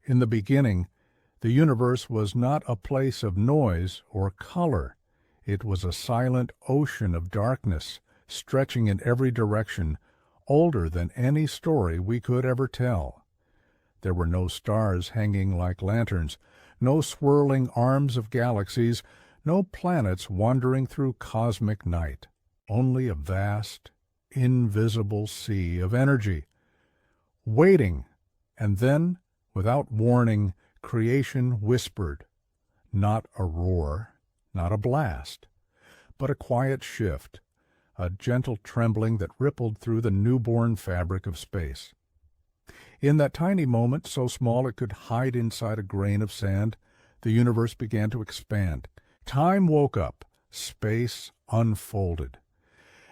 In the beginning, the universe was not a place of noise or color. It was a silent ocean of darkness, stretching in every direction, older than any story we could ever tell. There were no stars hanging like lanterns, no swirling arms of galaxies, no planets wandering through cosmic night. Only a vast, invisible sea of energy, waiting, and then, without warning, creation whispered. Not a roar, not a blast, but a quiet shift, a gentle trembling that rippled through the newborn fabric of space. In that tiny moment, so small it could hide inside a grain of sand, the universe began to expand. Time woke up, space unfolded,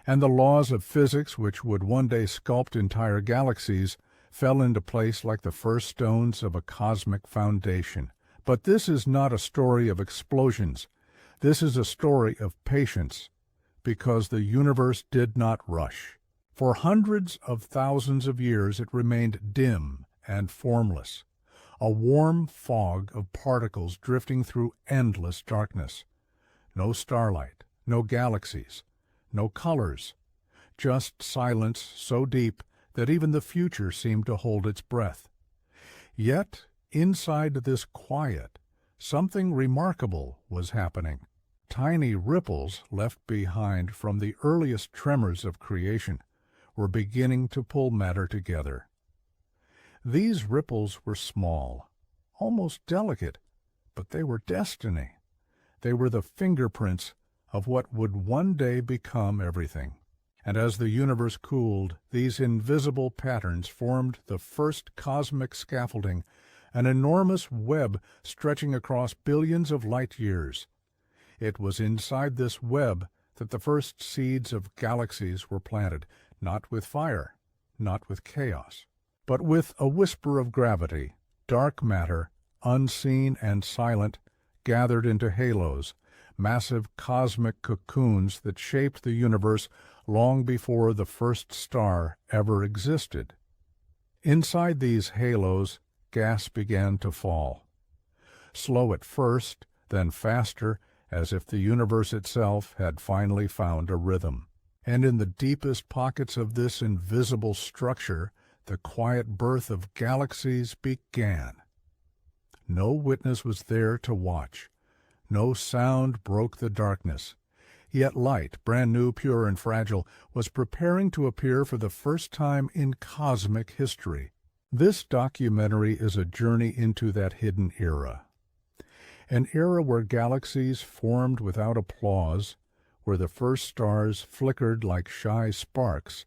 and the laws of physics, which would one day sculpt entire galaxies, fell into place like the first stones of a cosmic foundation. But this is not a story of explosions. This is a story of patience, because the universe did not rush. For hundreds of thousands of years it remained dim and formless, a warm fog of particles drifting through endless darkness. No starlight, no galaxies, no colors, just silence so deep that even the future seemed to hold its breath. Yet, inside this quiet, something remarkable was happening. Tiny ripples left behind from the earliest tremors of creation were beginning to pull matter together. These ripples were small, almost delicate, but they were destiny. They were the fingerprints of what would one day become everything. And as the universe cooled, these invisible patterns formed the first cosmic scaffolding, an enormous web stretching across billions of light years. It was inside this web that the first seeds of galaxies were planted, not with fire, not with chaos, but with a whisper of gravity. Dark matter, unseen and silent, gathered into halos, massive cosmic cocoons that shaped the universe long before the first star ever existed. Inside these halos, gas began to fall. Slow at first, then faster, as if the universe itself had finally found a rhythm. And in the deepest pockets of this invisible structure, the quiet birth of galaxies began. No witness was there to watch. No sound broke the darkness. Yet light, brand new, pure, and fragile, was preparing to appear for the first time in cosmic history. This documentary is a journey into that hidden era. An era where galaxies formed without applause, where the first stars flickered like shy sparks,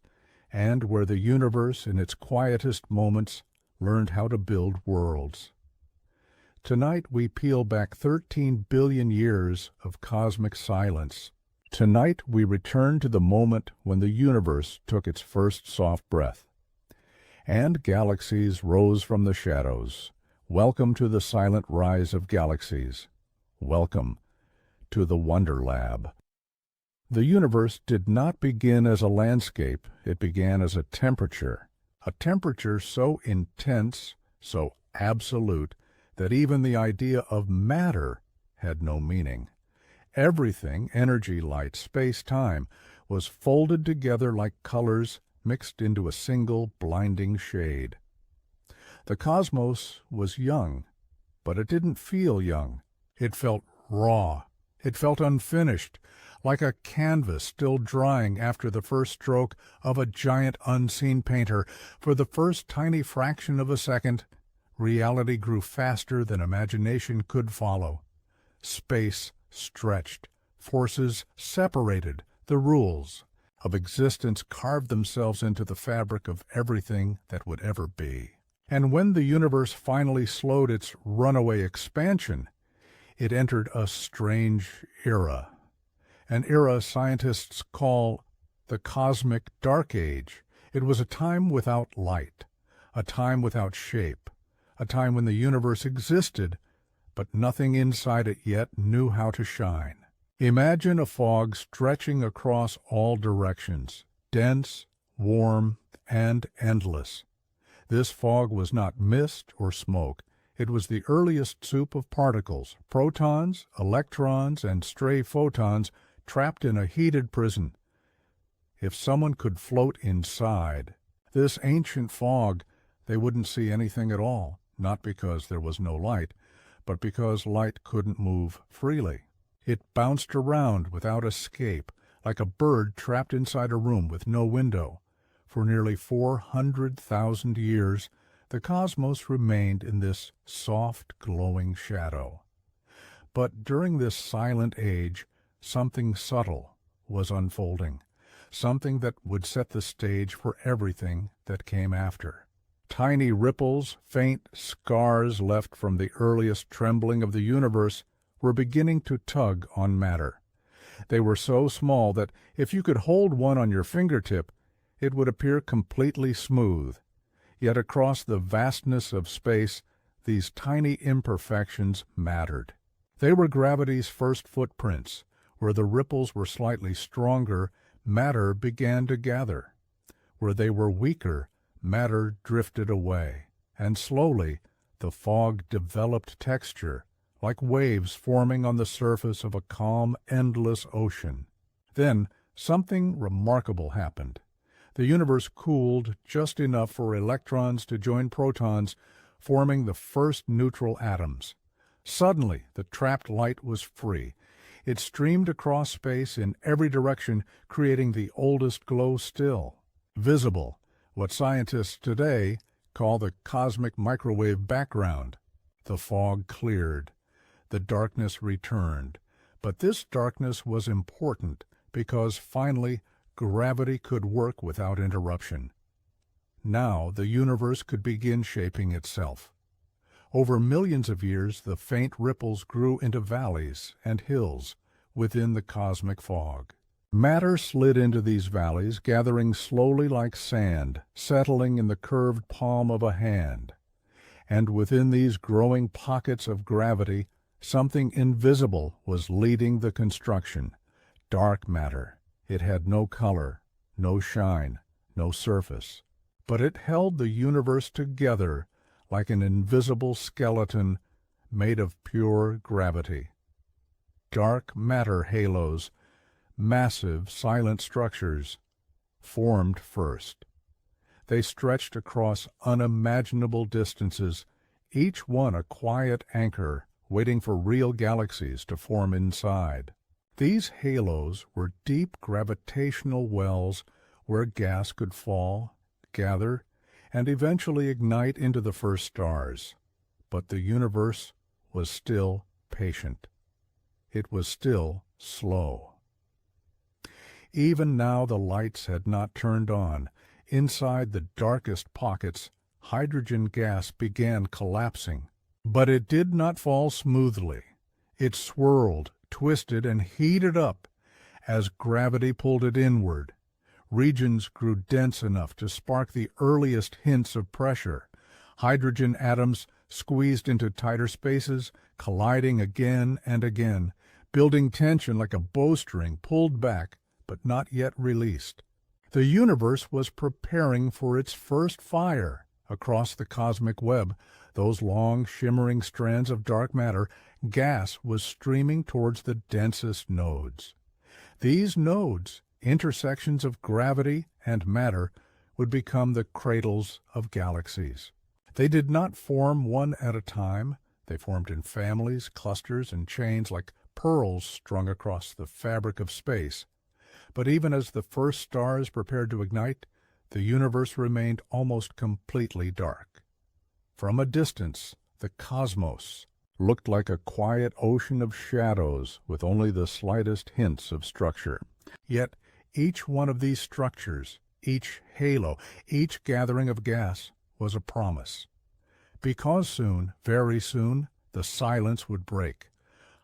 and where the universe, in its quietest moments, learned how to build worlds. Tonight we peel back 13 billion years of cosmic silence. Tonight we return to the moment when the universe took its first soft breath. And galaxies rose from the shadows. Welcome to the silent rise of galaxies. Welcome to the Wonder Lab. The universe did not begin as a landscape, it began as a temperature so intense, so absolute, that even the idea of matter had no meaning. Everything, energy, light, space, time, was folded together like colors mixed into a single blinding shade. The cosmos was young, but it didn't feel young. It felt raw. It felt unfinished, like a canvas still drying after the first stroke of a giant unseen painter. For the first tiny fraction of a second, reality grew faster than imagination could follow. Space stretched, forces separated, the rules of existence carved themselves into the fabric of everything that would ever be. And when the universe finally slowed its runaway expansion, it entered a strange era, an era scientists call the Cosmic Dark Age. It was a time without light, a time without shape, a time when the universe existed, but nothing inside it yet knew how to shine. Imagine a fog stretching across all directions, dense, warm, and endless. This fog was not mist or smoke. It was the earliest soup of particles, protons, electrons, and stray photons trapped in a heated prison. If someone could float inside this ancient fog, they wouldn't see anything at all, not because there was no light, but because light couldn't move freely. It bounced around without escape, like a bird trapped inside a room with no window. For nearly 400,000 years, the cosmos remained in this soft, glowing shadow. But during this silent age, something subtle was unfolding, something that would set the stage for everything that came after. Tiny ripples, faint scars left from the earliest trembling of the universe, were beginning to tug on matter. They were so small that if you could hold one on your fingertip, it would appear completely smooth. Yet across the vastness of space, these tiny imperfections mattered. They were gravity's first footprints. Where the ripples were slightly stronger, matter began to gather. Where they were weaker, matter drifted away, and slowly the fog developed texture, like waves forming on the surface of a calm, endless ocean. Then something remarkable happened. The universe cooled just enough for electrons to join protons, forming the first neutral atoms. Suddenly, the trapped light was free. It streamed across space in every direction, creating the oldest glow still. Visible, what scientists today call the cosmic microwave background. The fog cleared. The darkness returned. But this darkness was important because finally gravity could work without interruption. Now the universe could begin shaping itself. Over millions of years, the faint ripples grew into valleys and hills within the cosmic fog. Matter slid into these valleys, gathering slowly like sand, settling in the curved palm of a hand. And within these growing pockets of gravity, something invisible was leading the construction. Dark matter. It had no color, no shine, no surface. But it held the universe together like an invisible skeleton made of pure gravity. Dark matter halos, massive silent structures, formed first. They stretched across unimaginable distances, each one a quiet anchor waiting for real galaxies to form inside. These halos were deep gravitational wells where gas could fall, gather, and eventually ignite into the first stars. But the universe was still patient. It was still slow. Even now the lights had not turned on. Inside the darkest pockets, hydrogen gas began collapsing. But it did not fall smoothly. It swirled, twisted, and heated up as gravity pulled it inward. Regions grew dense enough to spark the earliest hints of pressure. Hydrogen atoms squeezed into tighter spaces, colliding again and again, building tension like a bowstring pulled back but not yet released. The universe was preparing for its first fire. Across the cosmic web, those long, shimmering strands of dark matter, gas was streaming towards the densest nodes. These nodes, intersections of gravity and matter, would become the cradles of galaxies. They did not form one at a time. They formed in families, clusters, and chains like pearls strung across the fabric of space. But even as the first stars prepared to ignite, the universe remained almost completely dark. From a distance, the cosmos looked like a quiet ocean of shadows with only the slightest hints of structure. Yet each one of these structures, each halo, each gathering of gas was a promise. Because soon, very soon, the silence would break.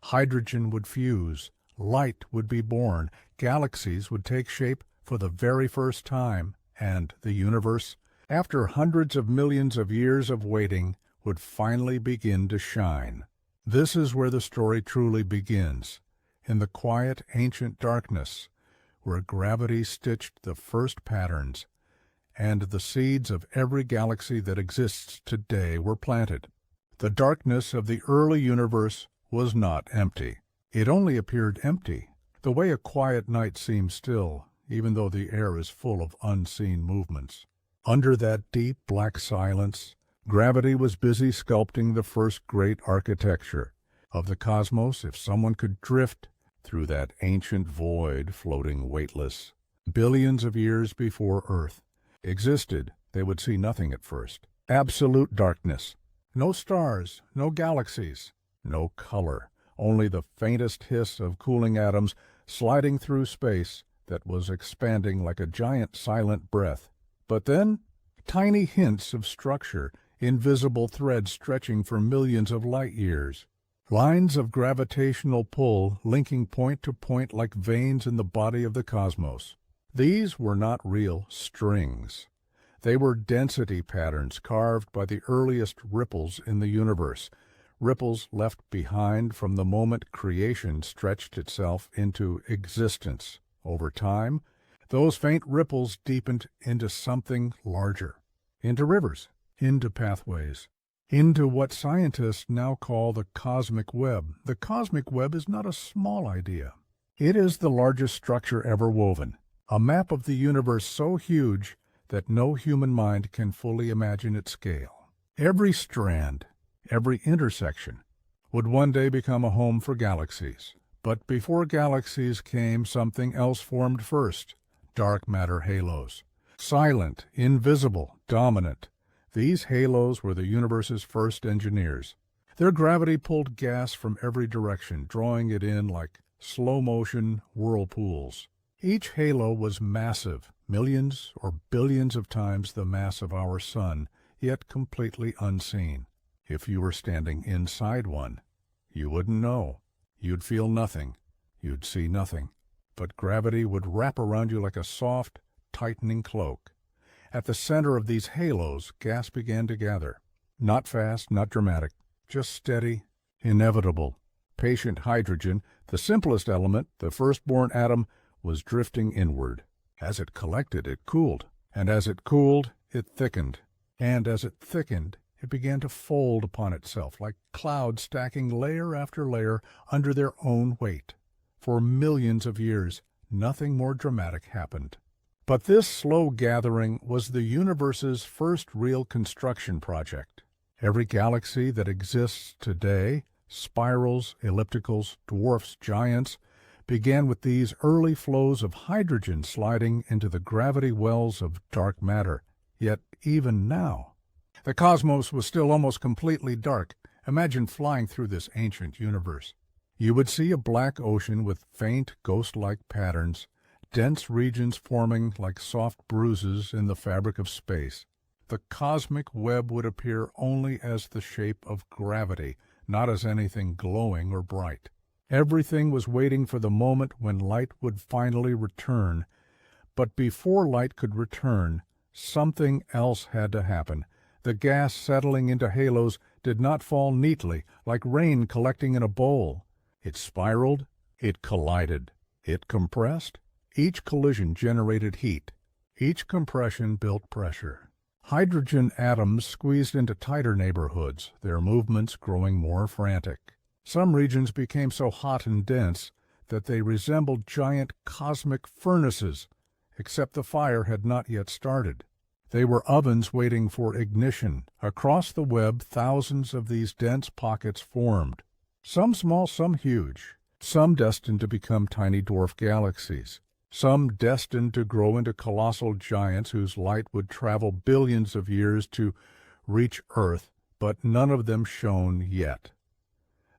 Hydrogen would fuse, light would be born, galaxies would take shape for the very first time, and the universe, after hundreds of millions of years of waiting, would finally begin to shine. This is where the story truly begins, in the quiet ancient darkness, where gravity stitched the first patterns, and the seeds of every galaxy that exists today were planted. The darkness of the early universe was not empty. It only appeared empty, the way a quiet night seems still, even though the air is full of unseen movements. Under that deep black silence, gravity was busy sculpting the first great architecture of the cosmos. If someone could drift through that ancient void floating weightless, billions of years before Earth existed, they would see nothing at first. Absolute darkness. No stars, no galaxies, no color, only the faintest hiss of cooling atoms sliding through space that was expanding like a giant silent breath. But then, tiny hints of structure, invisible threads stretching for millions of light years. Lines of gravitational pull linking point to point like veins in the body of the cosmos. These were not real strings. They were density patterns carved by the earliest ripples in the universe, ripples left behind from the moment creation stretched itself into existence. Over time, those faint ripples deepened into something larger, into rivers, into pathways, into what scientists now call the cosmic web. The cosmic web is not a small idea. It is the largest structure ever woven, a map of the universe so huge that no human mind can fully imagine its scale. Every strand, every intersection, would one day become a home for galaxies. But before galaxies came, something else formed first: dark matter halos. Silent, invisible, dominant. These halos were the universe's first engineers. Their gravity pulled gas from every direction, drawing it in like slow-motion whirlpools. Each halo was massive, millions or billions of times the mass of our sun, yet completely unseen. If you were standing inside one, you wouldn't know. You'd feel nothing. You'd see nothing. But gravity would wrap around you like a soft, tightening cloak. At the center of these halos, gas began to gather. Not fast, not dramatic, just steady, inevitable. Patient hydrogen, the simplest element, the firstborn atom, was drifting inward. As it collected, it cooled. And as it cooled, it thickened. And as it thickened, it began to fold upon itself like clouds stacking layer after layer under their own weight. For millions of years, nothing more dramatic happened. But this slow gathering was the universe's first real construction project. Every galaxy that exists today, spirals, ellipticals, dwarfs, giants, began with these early flows of hydrogen sliding into the gravity wells of dark matter. Yet even now, the cosmos was still almost completely dark. Imagine flying through this ancient universe. You would see a black ocean with faint, ghost-like patterns, dense regions forming like soft bruises in the fabric of space. The cosmic web would appear only as the shape of gravity, not as anything glowing or bright. Everything was waiting for the moment when light would finally return. But before light could return, something else had to happen. The gas settling into halos did not fall neatly, like rain collecting in a bowl. It spiraled, it collided, it compressed. Each collision generated heat. Each compression built pressure. Hydrogen atoms squeezed into tighter neighborhoods, their movements growing more frantic. Some regions became so hot and dense that they resembled giant cosmic furnaces, except the fire had not yet started. They were ovens waiting for ignition. Across the web, thousands of these dense pockets formed, some small, some huge, some destined to become tiny dwarf galaxies, some destined to grow into colossal giants whose light would travel billions of years to reach Earth, but none of them shone yet.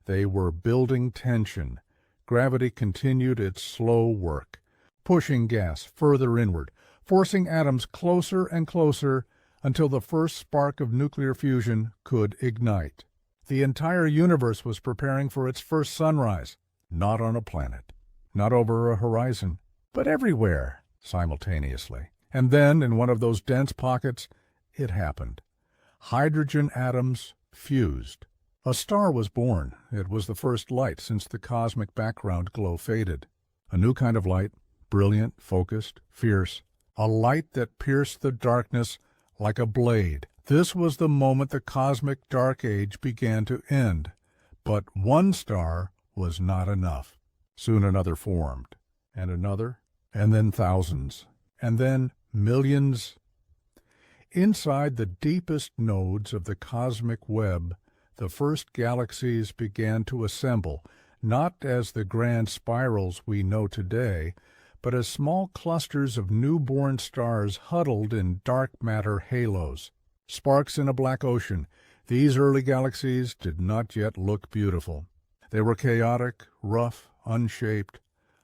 They were building tension. Gravity continued its slow work, pushing gas further inward, forcing atoms closer and closer until the first spark of nuclear fusion could ignite. The entire universe was preparing for its first sunrise, not on a planet, not over a horizon, but everywhere simultaneously. And then, in one of those dense pockets, it happened. Hydrogen atoms fused. A star was born. It was the first light since the cosmic background glow faded. A new kind of light, brilliant, focused, fierce. A light that pierced the darkness like a blade. This was the moment the cosmic dark age began to end. But one star was not enough. Soon another formed, and another, and then thousands, and then millions. Inside the deepest nodes of the cosmic web, the first galaxies began to assemble, not as the grand spirals we know today, but as small clusters of newborn stars huddled in dark matter halos. Sparks in a black ocean, these early galaxies did not yet look beautiful. They were chaotic, rough, unshaped,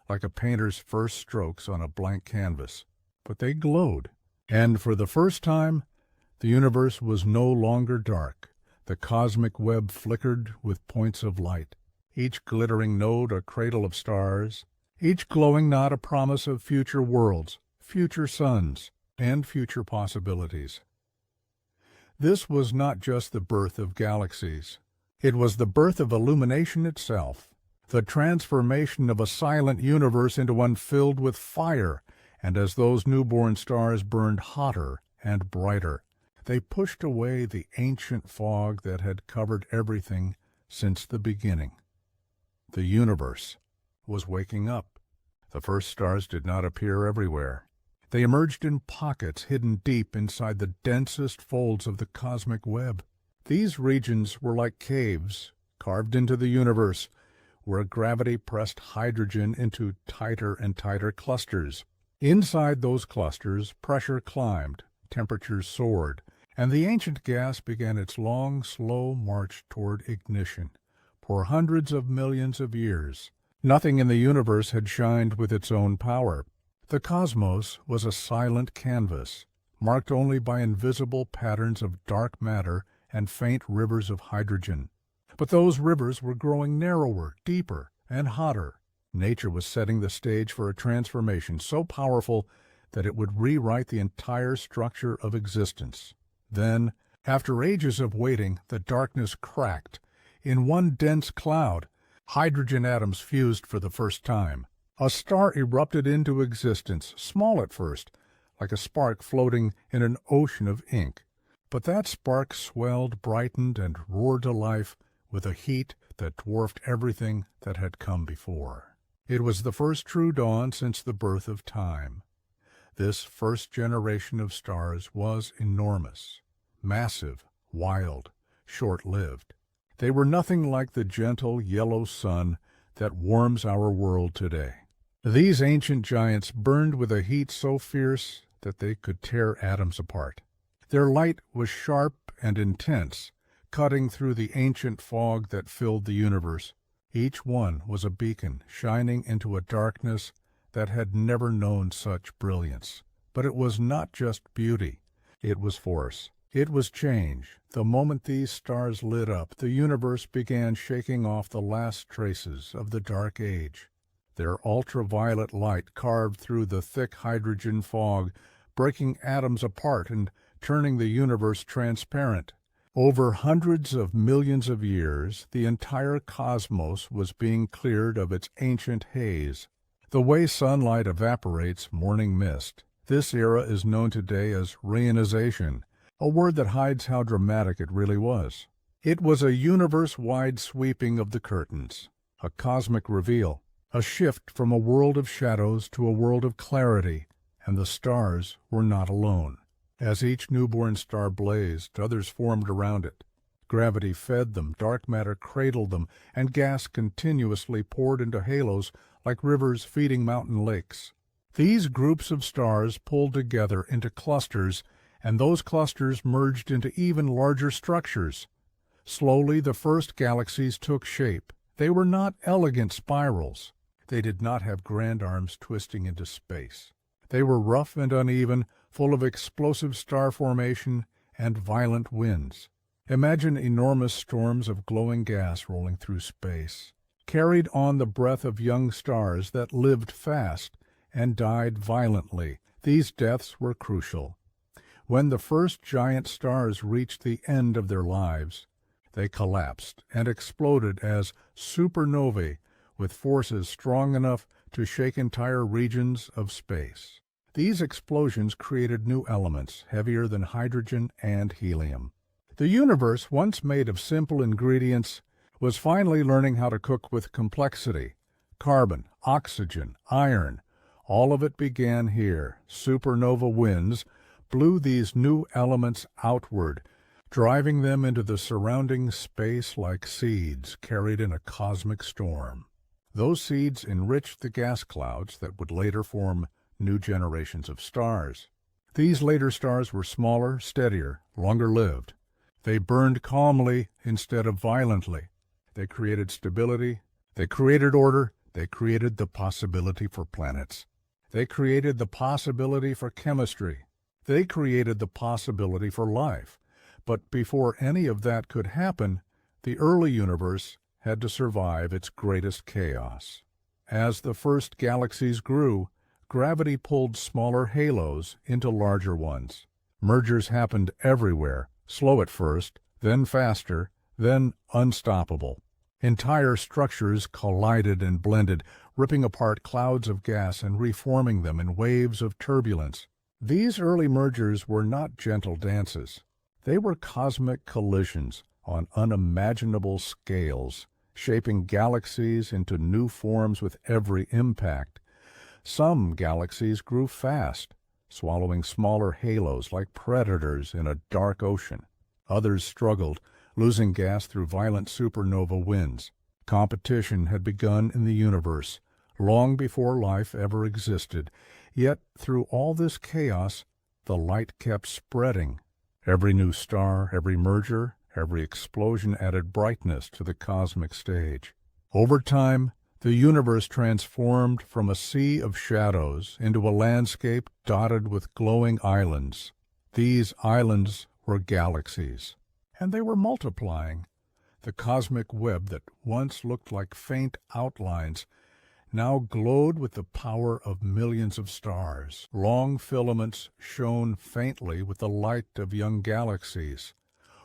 like a painter's first strokes on a blank canvas. But they glowed, and for the first time, the universe was no longer dark. The cosmic web flickered with points of light, each glittering node a cradle of stars, each glowing knot a promise of future worlds, future suns, and future possibilities. This was not just the birth of galaxies. It was the birth of illumination itself, the transformation of a silent universe into one filled with fire, and as those newborn stars burned hotter and brighter, they pushed away the ancient fog that had covered everything since the beginning. The universe was waking up. The first stars did not appear everywhere. They emerged in pockets hidden deep inside the densest folds of the cosmic web. These regions were like caves carved into the universe, where gravity pressed hydrogen into tighter and tighter clusters. Inside those clusters, pressure climbed, temperatures soared, and the ancient gas began its long, slow march toward ignition. For hundreds of millions of years, nothing in the universe had shined with its own power. The cosmos was a silent canvas, marked only by invisible patterns of dark matter and faint rivers of hydrogen. But those rivers were growing narrower, deeper, and hotter. Nature was setting the stage for a transformation so powerful that it would rewrite the entire structure of existence. Then, after ages of waiting, the darkness cracked. In one dense cloud, hydrogen atoms fused for the first time. A star erupted into existence, small at first, like a spark floating in an ocean of ink. But that spark swelled, brightened, and roared to life with a heat that dwarfed everything that had come before. It was the first true dawn since the birth of time. This first generation of stars was enormous, massive, wild, short-lived. They were nothing like the gentle yellow sun that warms our world today. These ancient giants burned with a heat so fierce that they could tear atoms apart. Their light was sharp and intense, cutting through the ancient fog that filled the universe. Each one was a beacon shining into a darkness that had never known such brilliance. But it was not just beauty. It was force. It was change. The moment these stars lit up, the universe began shaking off the last traces of the dark age. Their ultraviolet light carved through the thick hydrogen fog, breaking atoms apart and turning the universe transparent. Over hundreds of millions of years, the entire cosmos was being cleared of its ancient haze. The way sunlight evaporates morning mist, this era is known today as reionization, a word that hides how dramatic it really was. It was a universe-wide sweeping of the curtains, a cosmic reveal, a shift from a world of shadows to a world of clarity, and the stars were not alone. As each newborn star blazed, others formed around it. Gravity fed them, dark matter cradled them, and gas continuously poured into halos like rivers feeding mountain lakes. These groups of stars pulled together into clusters, and those clusters merged into even larger structures. Slowly, the first galaxies took shape. They were not elegant spirals. They did not have grand arms twisting into space. They were rough and uneven, full of explosive star formation and violent winds. Imagine enormous storms of glowing gas rolling through space, carried on the breath of young stars that lived fast and died violently. These deaths were crucial. When the first giant stars reached the end of their lives, they collapsed and exploded as supernovae with forces strong enough to shake entire regions of space. These explosions created new elements, heavier than hydrogen and helium. The universe, once made of simple ingredients, was finally learning how to cook with complexity. Carbon, oxygen, iron, all of it began here. Supernova winds blew these new elements outward, driving them into the surrounding space like seeds carried in a cosmic storm. Those seeds enriched the gas clouds that would later form new generations of stars. These later stars were smaller, steadier, longer-lived. They burned calmly instead of violently. They created stability. They created order. They created the possibility for planets. They created the possibility for chemistry. They created the possibility for life. But before any of that could happen, the early universe had to survive its greatest chaos. As the first galaxies grew, gravity pulled smaller halos into larger ones. Mergers happened everywhere, slow at first, then faster, then unstoppable. Entire structures collided and blended, ripping apart clouds of gas and reforming them in waves of turbulence. These early mergers were not gentle dances. They were cosmic collisions on unimaginable scales, shaping galaxies into new forms with every impact. Some galaxies grew fast, swallowing smaller halos like predators in a dark ocean. Others struggled, losing gas through violent supernova winds. Competition had begun in the universe, long before life ever existed. Yet, through all this chaos, the light kept spreading. Every new star, every merger, every explosion added brightness to the cosmic stage. Over time, the universe transformed from a sea of shadows into a landscape dotted with glowing islands. These islands were galaxies, and they were multiplying. The cosmic web that once looked like faint outlines now glowed with the power of millions of stars. Long filaments shone faintly with the light of young galaxies,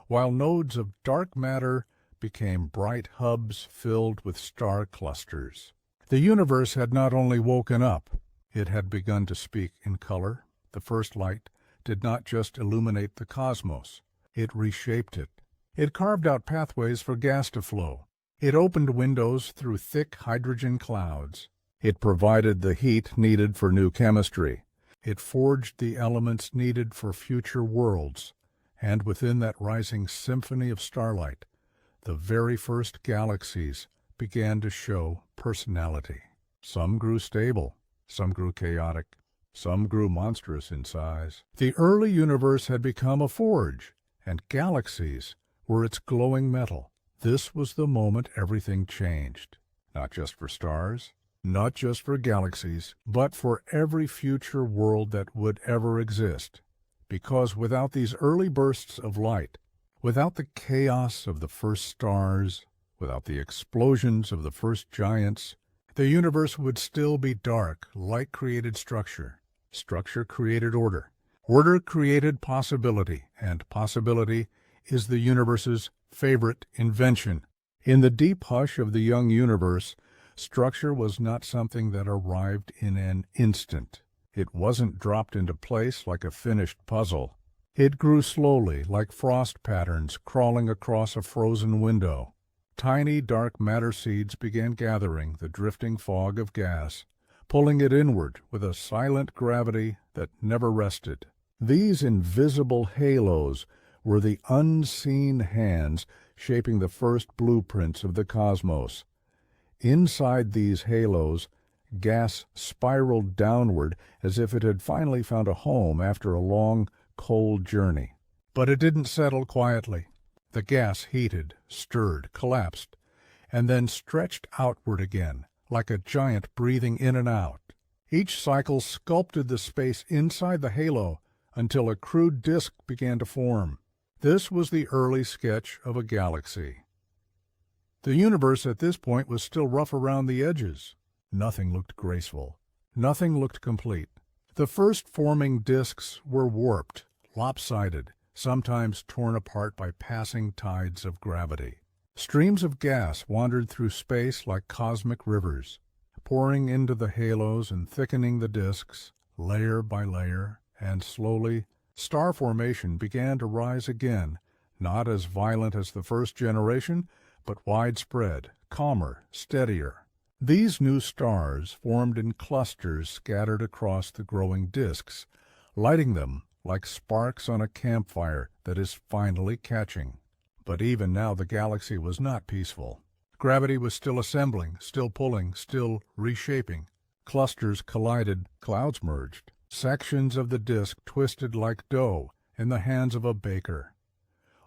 while nodes of dark matter became bright hubs filled with star clusters. The universe had not only woken up, it had begun to speak in color. The first light did not just illuminate the cosmos, it reshaped it. It carved out pathways for gas to flow. It opened windows through thick hydrogen clouds. It provided the heat needed for new chemistry. It forged the elements needed for future worlds. And within that rising symphony of starlight, the very first galaxies began to show personality. Some grew stable, some grew chaotic, some grew monstrous in size. The early universe had become a forge, and galaxies were its glowing metal. This was the moment everything changed, not just for stars, not just for galaxies, but for every future world that would ever exist. Because without these early bursts of light, without the chaos of the first stars, without the explosions of the first giants, the universe would still be dark. Light created structure. Structure created order. Order created possibility, and possibility is the universe's favorite invention. In the deep hush of the young universe, structure was not something that arrived in an instant. It wasn't dropped into place like a finished puzzle. It grew slowly, like frost patterns crawling across a frozen window. Tiny dark matter seeds began gathering the drifting fog of gas, pulling it inward with a silent gravity that never rested. These invisible halos were the unseen hands shaping the first blueprints of the cosmos. Inside these halos, gas spiraled downward as if it had finally found a home after a long, cold journey. But it didn't settle quietly. The gas heated, stirred, collapsed, and then stretched outward again, like a giant breathing in and out. Each cycle sculpted the space inside the halo until a crude disk began to form. This was the early sketch of a galaxy. The universe at this point was still rough around the edges. Nothing looked graceful. Nothing looked complete. The first forming disks were warped, lopsided, sometimes torn apart by passing tides of gravity. Streams of gas wandered through space like cosmic rivers, pouring into the halos and thickening the disks, layer by layer, and slowly, star formation began to rise again, not as violent as the first generation, but widespread, calmer, steadier. These new stars formed in clusters scattered across the growing disks, lighting them like sparks on a campfire that is finally catching. But even now the galaxy was not peaceful. Gravity was still assembling, still pulling, still reshaping. Clusters collided, clouds merged. Sections of the disk twisted like dough in the hands of a baker.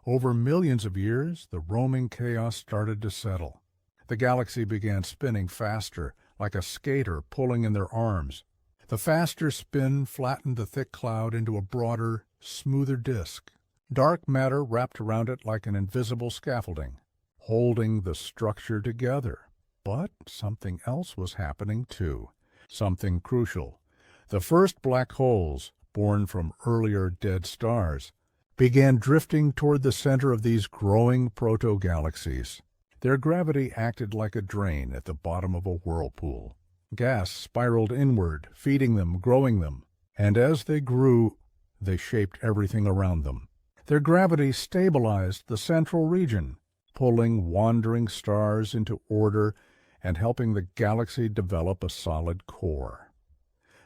Over millions of years, the roaming chaos started to settle. The galaxy began spinning faster, like a skater pulling in their arms. The faster spin flattened the thick cloud into a broader, smoother disk. Dark matter wrapped around it like an invisible scaffolding, holding the structure together. But something else was happening too, something crucial. The first black holes, born from earlier dead stars, began drifting toward the center of these growing proto-galaxies. Their gravity acted like a drain at the bottom of a whirlpool. Gas spiraled inward, feeding them, growing them, and as they grew, they shaped everything around them. Their gravity stabilized the central region, pulling wandering stars into order and helping the galaxy develop a solid core.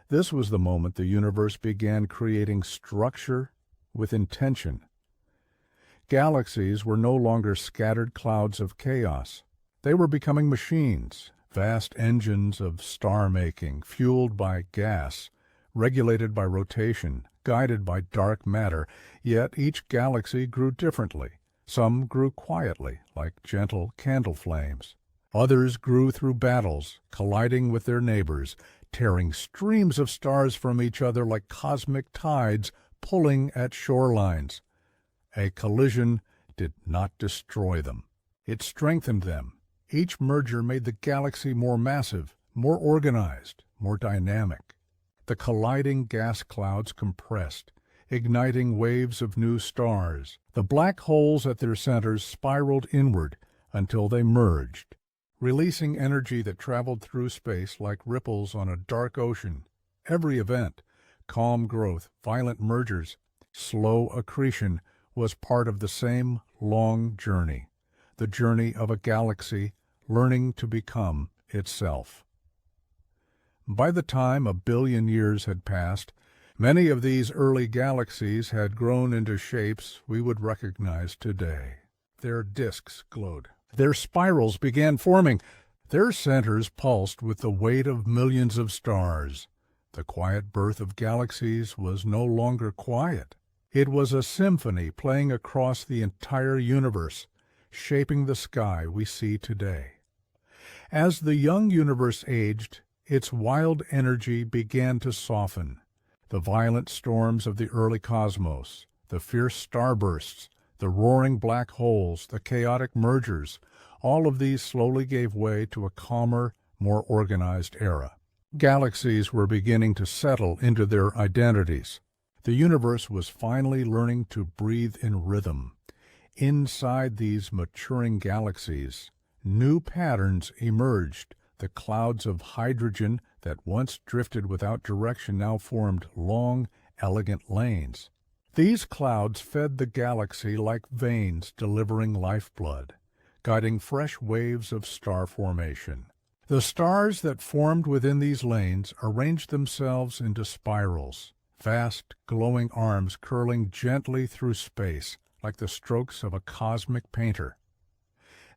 This was the moment the universe began creating structure with intention. Galaxies were no longer scattered clouds of chaos. They were becoming machines, vast engines of star-making, fueled by gas, regulated by rotation, guided by dark matter, yet each galaxy grew differently. Some grew quietly, like gentle candle flames. Others grew through battles, colliding with their neighbors, tearing streams of stars from each other like cosmic tides pulling at shorelines. A collision did not destroy them. It strengthened them. Each merger made the galaxy more massive, more organized, more dynamic. The colliding gas clouds compressed, igniting waves of new stars. The black holes at their centers spiraled inward until they merged, releasing energy that traveled through space like ripples on a dark ocean. Every event, calm growth, violent mergers, slow accretion, was part of the same long journey, the journey of a galaxy learning to become itself. By the time 1 billion years had passed, many of these early galaxies had grown into shapes we would recognize today. Their disks glowed. Their spirals began forming. Their centers pulsed with the weight of millions of stars. The quiet birth of galaxies was no longer quiet. It was a symphony playing across the entire universe, shaping the sky we see today. As the young universe aged, its wild energy began to soften. The violent storms of the early cosmos, the fierce starbursts, the roaring black holes, the chaotic mergers, all of these slowly gave way to a calmer, more organized era. Galaxies were beginning to settle into their identities. The universe was finally learning to breathe in rhythm. Inside these maturing galaxies, new patterns emerged. The clouds of hydrogen that once drifted without direction now formed long, elegant lanes. These clouds fed the galaxy like veins delivering lifeblood, guiding fresh waves of star formation. The stars that formed within these lanes arranged themselves into spirals, vast, glowing arms curling gently through space like the strokes of a cosmic painter.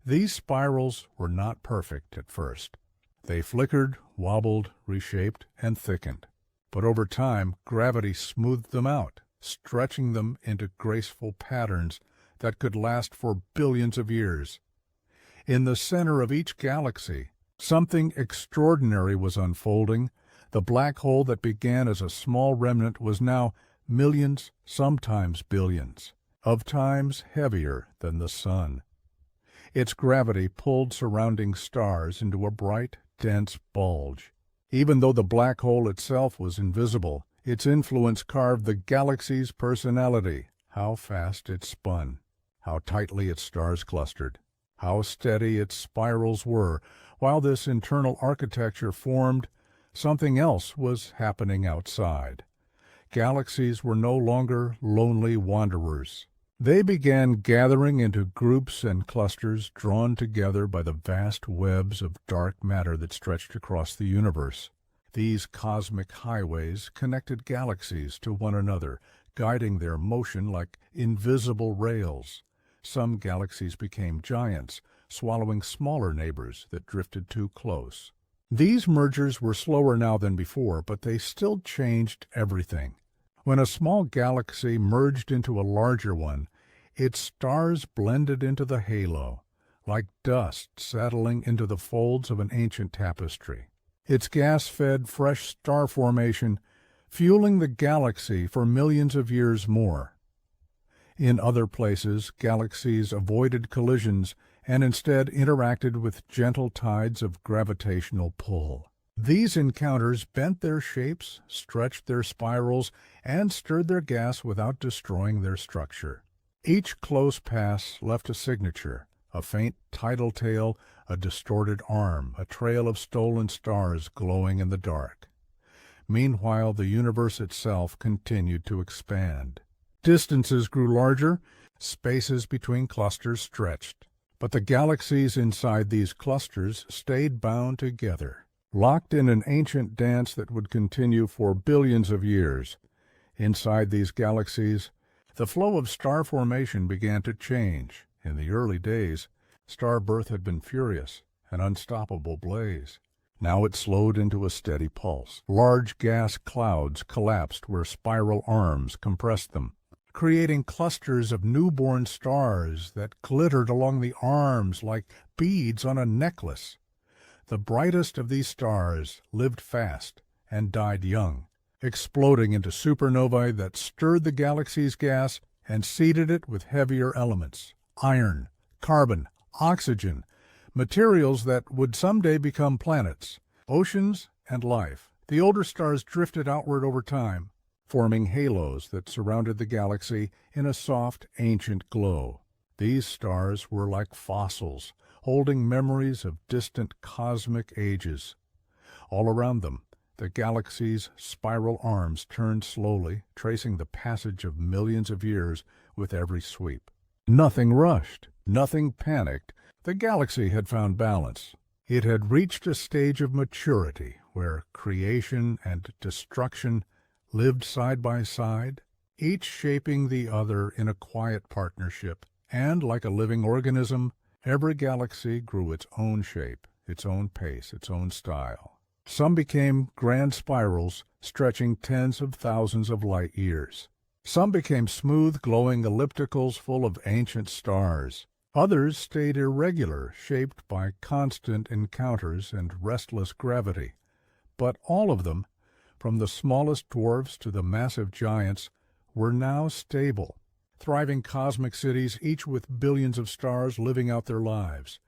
These spirals were not perfect at first. They flickered, wobbled, reshaped, and thickened. But over time, gravity smoothed them out, stretching them into graceful patterns that could last for billions of years. In the center of each galaxy, something extraordinary was unfolding. The black hole that began as a small remnant was now millions, sometimes billions, of times heavier than the sun. Its gravity pulled surrounding stars into a bright, dense bulge. Even though the black hole itself was invisible, its influence carved the galaxy's personality. How fast it spun, how tightly its stars clustered, how steady its spirals were. While this internal architecture formed, Something else was happening outside. Galaxies were no longer lonely wanderers. They began gathering into groups and clusters drawn together by the vast webs of dark matter that stretched across the universe. These cosmic highways connected galaxies to one another, guiding their motion like invisible rails. Some galaxies became giants, swallowing smaller neighbors that drifted too close. These mergers were slower now than before, but they still changed everything. When a small galaxy merged into a larger one, its stars blended into the halo, like dust settling into the folds of an ancient tapestry. Its gas fed fresh star formation, fueling the galaxy for millions of years more. In other places, galaxies avoided collisions and instead interacted with gentle tides of gravitational pull. These encounters bent their shapes, stretched their spirals, and stirred their gas without destroying their structure. Each close pass left a signature, a faint tidal tail, a distorted arm, a trail of stolen stars glowing in the dark. Meanwhile, the universe itself continued to expand. Distances grew larger, spaces between clusters stretched. But the galaxies inside these clusters stayed bound together, locked in an ancient dance that would continue for billions of years. Inside these galaxies, the flow of star formation began to change. In the early days, star birth had been furious, an unstoppable blaze. Now it slowed into a steady pulse. Large gas clouds collapsed where spiral arms compressed them, creating clusters of newborn stars that glittered along the arms like beads on a necklace. The brightest of these stars lived fast and died young, exploding into supernovae that stirred the galaxy's gas and seeded it with heavier elements: iron, carbon, oxygen, materials that would someday become planets, oceans, and life. The older stars drifted outward over time, forming halos that surrounded the galaxy in a soft, ancient glow. These stars were like fossils, holding memories of distant cosmic ages. All around them, the galaxy's spiral arms turned slowly, tracing the passage of millions of years with every sweep. Nothing rushed, nothing panicked. The galaxy had found balance. It had reached a stage of maturity where creation and destruction lived side by side, each shaping the other in a quiet partnership. And like a living organism, every galaxy grew its own shape, its own pace, its own style. Some became grand spirals stretching tens of thousands of light years. Some became smooth, glowing ellipticals full of ancient stars. Others stayed irregular, shaped by constant encounters and restless gravity. But all of them, from the smallest dwarfs to the massive giants, were now stable, thriving cosmic cities, each with billions of stars living out their lives.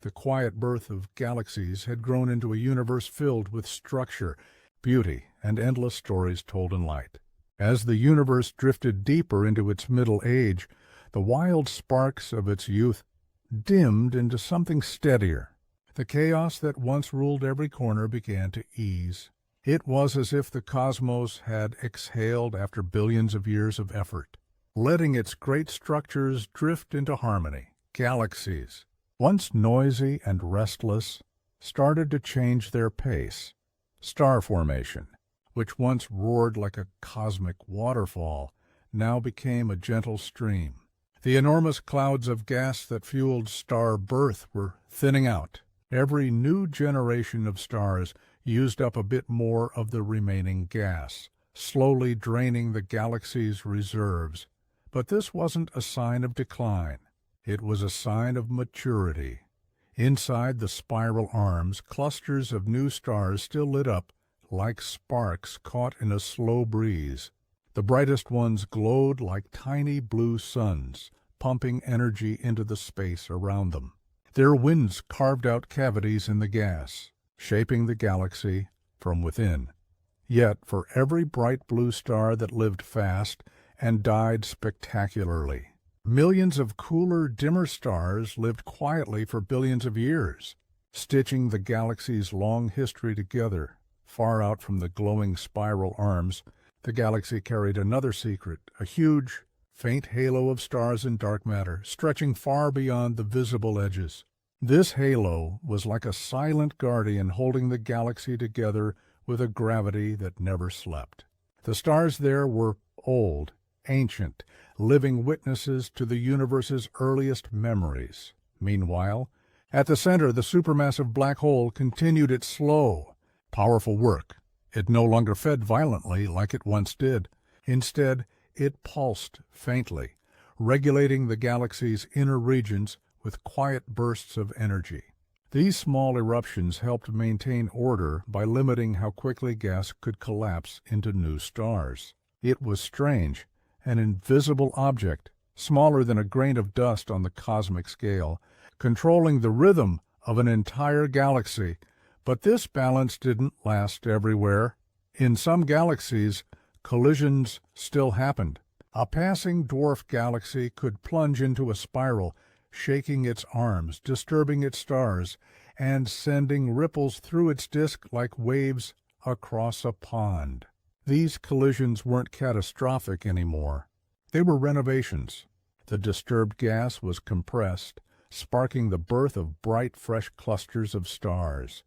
The quiet birth of galaxies had grown into a universe filled with structure, beauty, and endless stories told in light. As the universe drifted deeper into its middle age, the wild sparks of its youth dimmed into something steadier. The chaos that once ruled every corner began to ease. It was as if the cosmos had exhaled after billions of years of effort, letting its great structures drift into harmony. Galaxies, once noisy and restless, started to change their pace. Star formation, which once roared like a cosmic waterfall, now became a gentle stream. The enormous clouds of gas that fueled star birth were thinning out. Every new generation of stars used up a bit more of the remaining gas, slowly draining the galaxy's reserves. But this wasn't a sign of decline. It was a sign of maturity. Inside the spiral arms, clusters of new stars still lit up like sparks caught in a slow breeze. The brightest ones glowed like tiny blue suns, pumping energy into the space around them. Their winds carved out cavities in the gas, shaping the galaxy from within. Yet for every bright blue star that lived fast and died spectacularly, millions of cooler, dimmer stars lived quietly for billions of years, stitching the galaxy's long history together, Far out from the glowing spiral arms, the galaxy carried another secret, a huge, faint halo of stars and dark matter, stretching far beyond the visible edges. This halo was like a silent guardian holding the galaxy together with a gravity that never slept. The stars there were old, ancient, living witnesses to the universe's earliest memories. Meanwhile, at the center, the supermassive black hole continued its slow, powerful work. It no longer fed violently like it once did. Instead, it pulsed faintly, regulating the galaxy's inner regions with quiet bursts of energy. These small eruptions helped maintain order by limiting how quickly gas could collapse into new stars. It was strange, an invisible object, smaller than a grain of dust on the cosmic scale, controlling the rhythm of an entire galaxy. But this balance didn't last everywhere. In some galaxies, collisions still happened. A passing dwarf galaxy could plunge into a spiral, shaking its arms, disturbing its stars, and sending ripples through its disk like waves across a pond. These collisions weren't catastrophic anymore. They were renovations. The disturbed gas was compressed, sparking the birth of bright, fresh clusters of stars.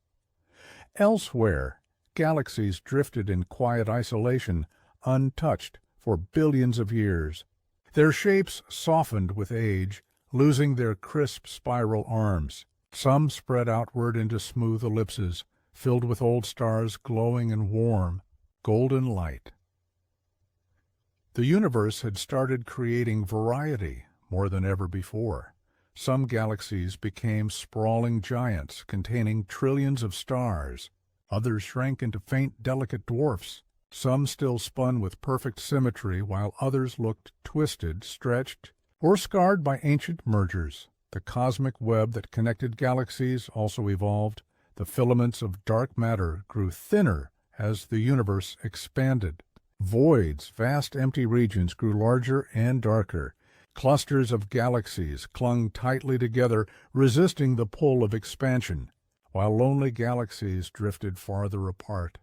Elsewhere, galaxies drifted in quiet isolation, untouched for billions of years. Their shapes softened with age, losing their crisp spiral arms. Some spread outward into smooth ellipses, filled with old stars glowing in warm, golden light. The universe had started creating variety more than ever before. Some galaxies became sprawling giants containing trillions of stars. Others shrank into faint, delicate dwarfs. Some still spun with perfect symmetry, while others looked twisted, stretched, or scarred by ancient mergers. The cosmic web that connected galaxies also evolved. The filaments of dark matter grew thinner as the universe expanded. Voids, vast empty regions, grew larger and darker. Clusters of galaxies clung tightly together, resisting the pull of expansion, while lonely galaxies drifted farther apart.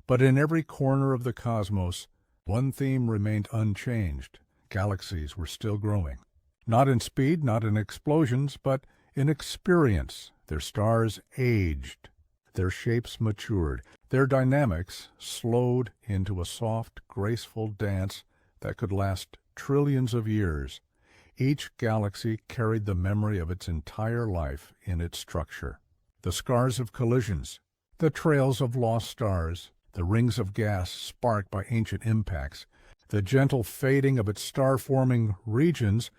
But in every corner of the cosmos, one theme remained unchanged. Galaxies were still growing. Not in speed, not in explosions, but in experience. Their stars aged. Their shapes matured. Their dynamics slowed into a soft, graceful dance that could last trillions of years. Each galaxy carried the memory of its entire life in its structure. The scars of collisions, the trails of lost stars, the rings of gas sparked by ancient impacts, the gentle fading of its star-forming regions,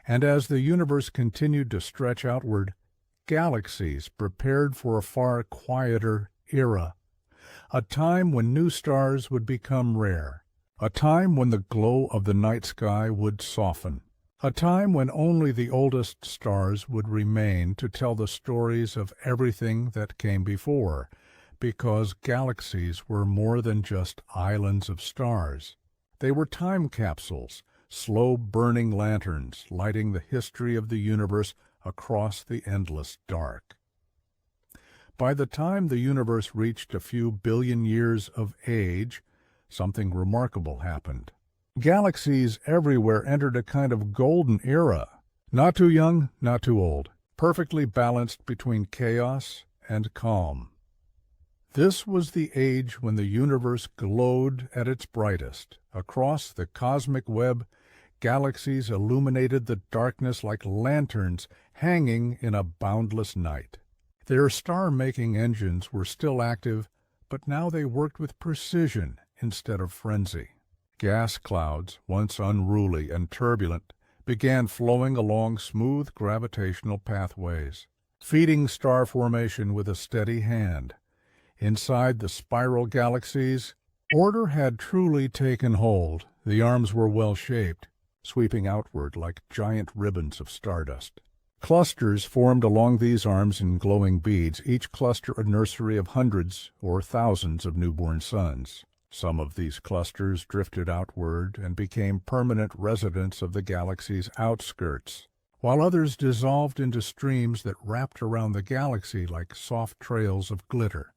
and as the universe continued to stretch outward, galaxies prepared for a far quieter era, a time when new stars would become rare, a time when the glow of the night sky would soften, a time when only the oldest stars would remain to tell the stories of everything that came before, because galaxies were more than just islands of stars. They were time capsules, slow-burning lanterns lighting the history of the universe across the endless dark. By the time the universe reached a few billion years of age, something remarkable happened. Galaxies everywhere entered a kind of golden era, not too young, not too old, perfectly balanced between chaos and calm. This was the age when the universe glowed at its brightest. Across the cosmic web, galaxies illuminated the darkness like lanterns hanging in a boundless night. Their star-making engines were still active, but now they worked with precision instead of frenzy. Gas clouds, once unruly and turbulent, began flowing along smooth gravitational pathways, feeding star formation with a steady hand. Inside the spiral galaxies, order had truly taken hold. The arms were well-shaped, sweeping outward like giant ribbons of stardust. Clusters formed along these arms in glowing beads, each cluster a nursery of hundreds or thousands of newborn suns. Some of these clusters drifted outward and became permanent residents of the galaxy's outskirts, while others dissolved into streams that wrapped around the galaxy like soft trails of glitter.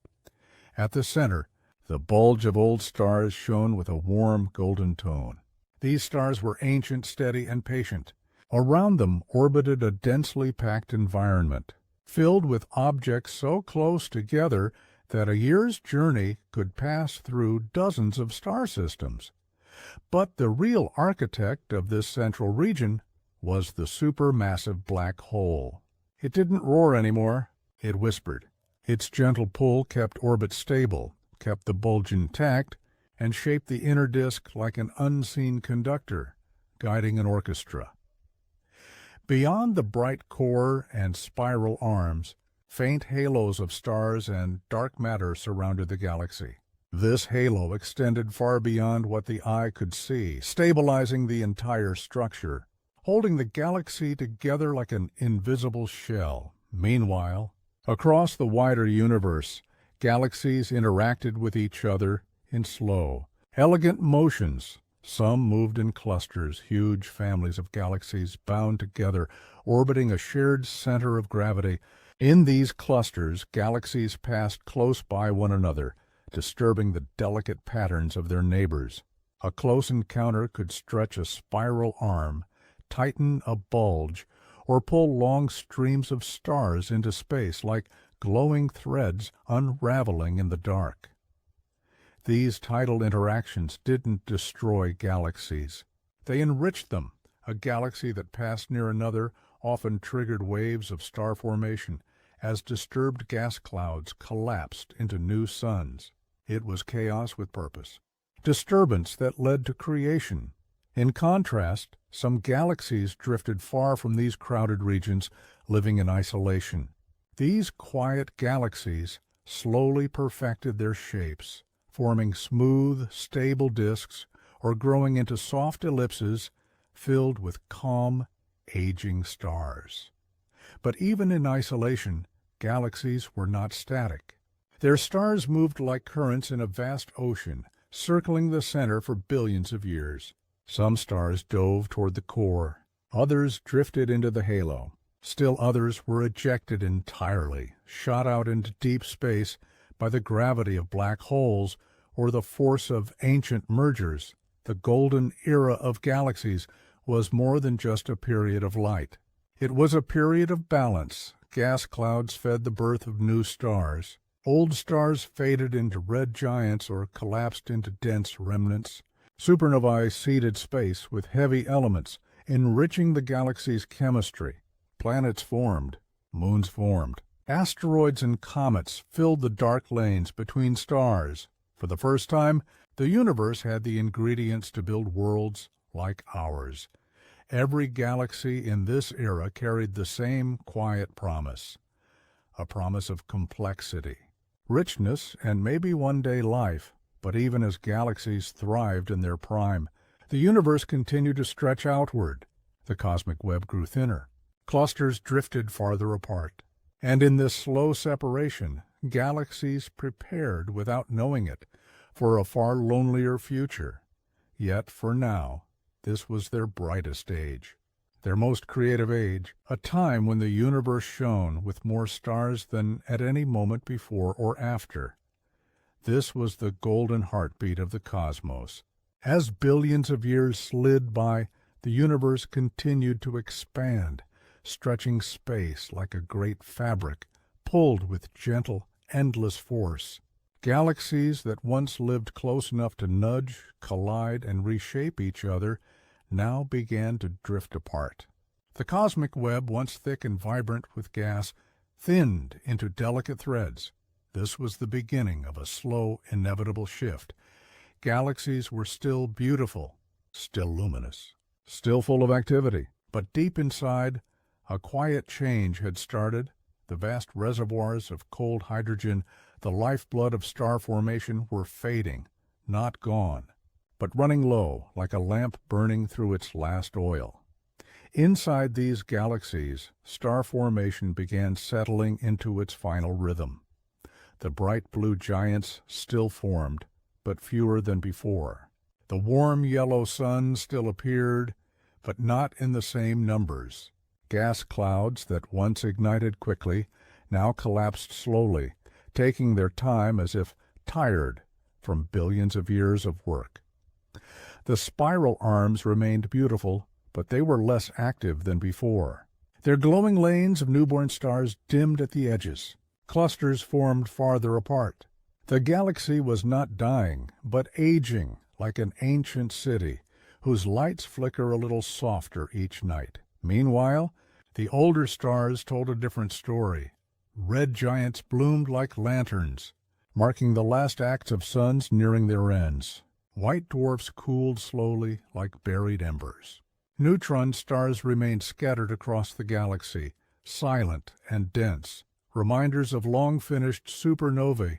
At the center, The bulge of old stars shone with a warm golden tone. These stars were ancient, steady, and patient. Around them orbited a densely packed environment, filled with objects so close together that a year's journey could pass through dozens of star systems. But the real architect of this central region was the supermassive black hole. It didn't roar anymore, it whispered. Its gentle pull kept orbit stable, kept the bulge intact, and shaped the inner disk like an unseen conductor, guiding an orchestra. Beyond the bright core and spiral arms, faint halos of stars and dark matter surrounded the galaxy. This halo extended far beyond what the eye could see, stabilizing the entire structure, holding the galaxy together like an invisible shell. Meanwhile, across the wider universe, galaxies interacted with each other in slow, elegant motions. Some moved in clusters, huge families of galaxies bound together, orbiting a shared center of gravity. In these clusters, galaxies passed close by one another, disturbing the delicate patterns of their neighbors. A close encounter could stretch a spiral arm, tighten a bulge, or pull long streams of stars into space like glowing threads unraveling in the dark. These tidal interactions didn't destroy galaxies. They enriched them. A galaxy that passed near another often triggered waves of star formation as disturbed gas clouds collapsed into new suns. It was chaos with purpose, disturbance that led to creation. In contrast, some galaxies drifted far from these crowded regions, living in isolation. These quiet galaxies slowly perfected their shapes, forming smooth, stable disks or growing into soft ellipses filled with calm, aging stars. But even in isolation, galaxies were not static. Their stars moved like currents in a vast ocean, circling the center for billions of years. Some stars dove toward the core, others drifted into the halo. Still others were ejected entirely, shot out into deep space by the gravity of black holes or the force of ancient mergers. The golden era of galaxies was more than just a period of light. It was a period of balance. Gas clouds fed the birth of new stars. Old stars faded into red giants or collapsed into dense remnants. Supernovae seeded space with heavy elements, enriching the galaxy's chemistry. Planets formed, moons formed. Asteroids and comets filled the dark lanes between stars. For the first time, the universe had the ingredients to build worlds like ours. Every galaxy in this era carried the same quiet promise, a promise of complexity, richness, and maybe one day life. But even as galaxies thrived in their prime, the universe continued to stretch outward. The cosmic web grew thinner. Clusters drifted farther apart. And in this slow separation, galaxies prepared, without knowing it, for a far lonelier future. Yet, for now, this was their brightest age, their most creative age, a time when the universe shone with more stars than at any moment before or after. This was the golden heartbeat of the cosmos. As billions of years slid by, the universe continued to expand, stretching space like a great fabric, pulled with gentle, endless force. Galaxies that once lived close enough to nudge, collide, and reshape each other now began to drift apart. The cosmic web, once thick and vibrant with gas, thinned into delicate threads. This was the beginning of a slow, inevitable shift. Galaxies were still beautiful, still luminous, still full of activity, but deep inside, a quiet change had started. The vast reservoirs of cold hydrogen, the lifeblood of star formation, were fading, not gone, but running low like a lamp burning through its last oil. Inside these galaxies, star formation began settling into its final rhythm. The bright blue giants still formed, but fewer than before. The warm yellow sun still appeared, but not in the same numbers. Gas clouds that once ignited quickly now collapsed slowly, taking their time as if tired, from billions of years of work. The spiral arms remained beautiful, but they were less active than before. Their glowing lanes of newborn stars dimmed at the edges. Clusters formed farther apart. The galaxy was not dying, but aging like an ancient city, whose lights flicker a little softer each night. Meanwhile, the older stars told a different story. Red giants bloomed like lanterns, marking the last acts of suns nearing their ends. White dwarfs cooled slowly like buried embers. Neutron stars remained scattered across the galaxy, silent and dense, reminders of long-finished supernovae,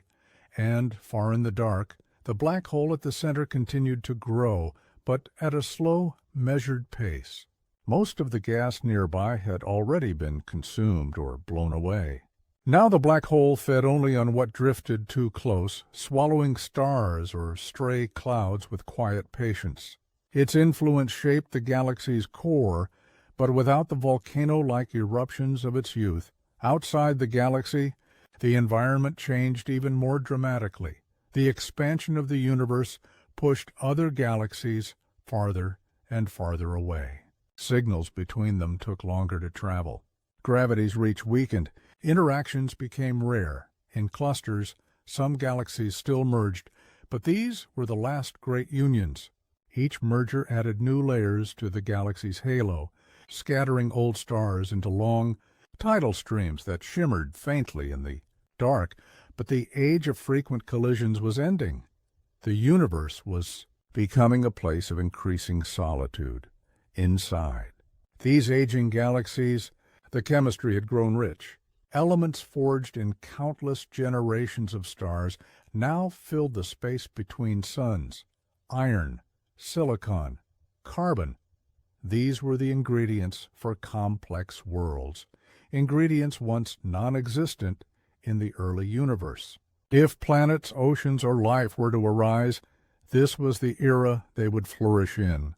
and, far in the dark, the black hole at the center continued to grow, but at a slow, measured pace. Most of the gas nearby had already been consumed or blown away. Now the black hole fed only on what drifted too close, swallowing stars or stray clouds with quiet patience. Its influence shaped the galaxy's core, but without the volcano-like eruptions of its youth. Outside the galaxy, the environment changed even more dramatically. The expansion of the universe pushed other galaxies farther and farther away. Signals between them took longer to travel. Gravity's reach weakened. Interactions became rare. In clusters, some galaxies still merged, but these were the last great unions. Each merger added new layers to the galaxy's halo, scattering old stars into long, tidal streams that shimmered faintly in the dark, but the age of frequent collisions was ending. The universe was becoming a place of increasing solitude. Inside these aging galaxies, the chemistry had grown rich. Elements forged in countless generations of stars now filled the space between suns. Iron, silicon, carbon. These were the ingredients for complex worlds, ingredients once non-existent in the early universe. If planets, oceans, or life were to arise, this was the era they would flourish in.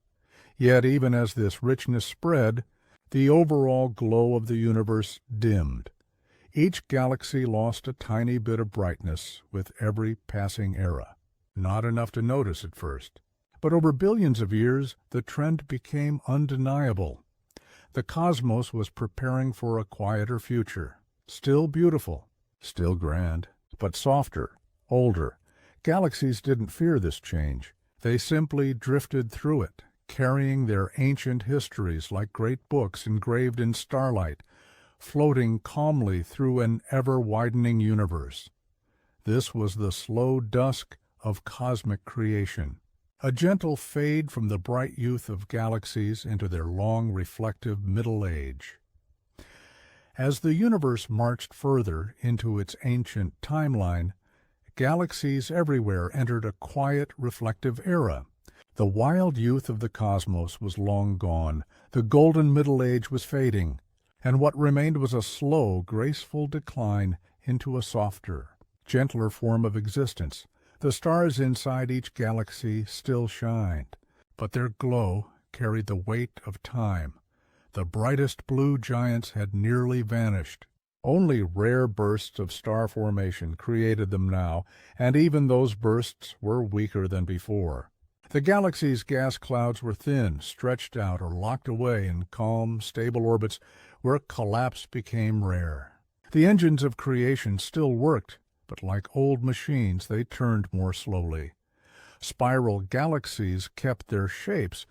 Yet even as this richness spread, the overall glow of the universe dimmed. Each galaxy lost a tiny bit of brightness with every passing era. Not enough to notice at first. But over billions of years, the trend became undeniable. The cosmos was preparing for a quieter future. Still beautiful, still grand, but softer, older. Galaxies didn't fear this change. They simply drifted through it, carrying their ancient histories like great books engraved in starlight, floating calmly through an ever-widening universe. This was the slow dusk of cosmic creation, a gentle fade from the bright youth of galaxies into their long, reflective middle age. As the universe marched further into its ancient timeline, galaxies everywhere entered a quiet, reflective era. The wild youth of the cosmos was long gone, the golden Middle Age was fading, and what remained was a slow, graceful decline into a softer, gentler form of existence. The stars inside each galaxy still shined, but their glow carried the weight of time. The brightest blue giants had nearly vanished. Only rare bursts of star formation created them now, and even those bursts were weaker than before. The galaxy's gas clouds were thin, stretched out, or locked away in calm, stable orbits where collapse became rare. The engines of creation still worked, but like old machines, they turned more slowly. Spiral galaxies kept their shapes,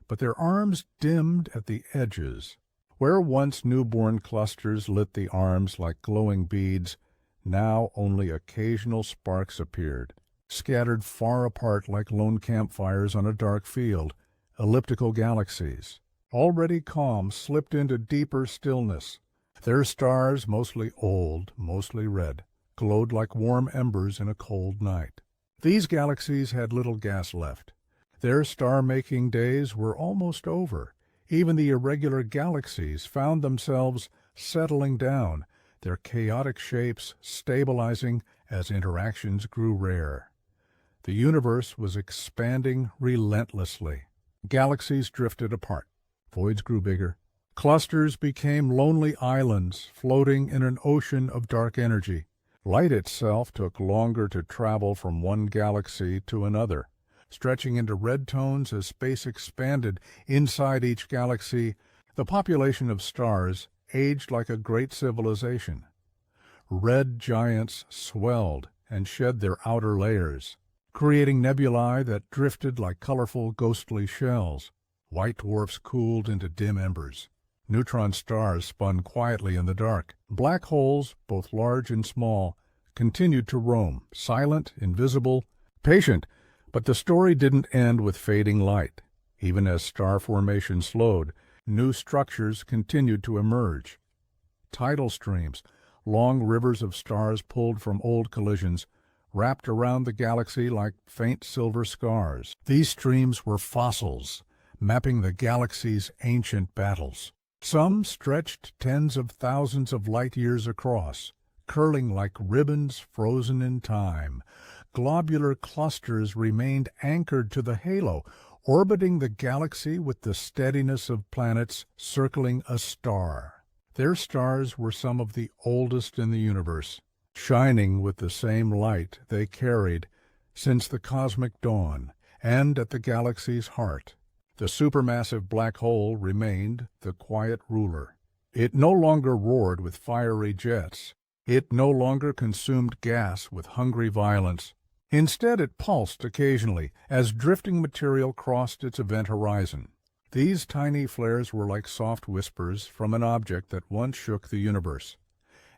but their arms dimmed at the edges. Where once newborn clusters lit the arms like glowing beads, now only occasional sparks appeared, scattered far apart like lone campfires on a dark field. Elliptical galaxies, already calm, slipped into deeper stillness. Their stars, mostly old, mostly red, glowed like warm embers in a cold night. These galaxies had little gas left. Their star-making days were almost over. Even the irregular galaxies found themselves settling down, their chaotic shapes stabilizing as interactions grew rare. The universe was expanding relentlessly. Galaxies drifted apart. Voids grew bigger. Clusters became lonely islands floating in an ocean of dark energy. Light itself took longer to travel from one galaxy to another, stretching into red tones as space expanded. Inside each galaxy, the population of stars aged like a great civilization. Red giants swelled and shed their outer layers, creating nebulae that drifted like colorful, ghostly shells. White dwarfs cooled into dim embers. Neutron stars spun quietly in the dark. Black holes, both large and small, continued to roam, silent, invisible, patient. But the story didn't end with fading light. Even as star formation slowed, new structures continued to emerge. Tidal streams, long rivers of stars pulled from old collisions, wrapped around the galaxy like faint silver scars. These streams were fossils, mapping the galaxy's ancient battles. Some stretched tens of thousands of light years across, curling like ribbons frozen in time. Globular clusters remained anchored to the halo, orbiting the galaxy with the steadiness of planets circling a star. Their stars were some of the oldest in the universe, shining with the same light they carried since the cosmic dawn, and at the galaxy's heart. The supermassive black hole remained the quiet ruler. It no longer roared with fiery jets. It no longer consumed gas with hungry violence. Instead, it pulsed occasionally as drifting material crossed its event horizon. These tiny flares were like soft whispers from an object that once shook the universe.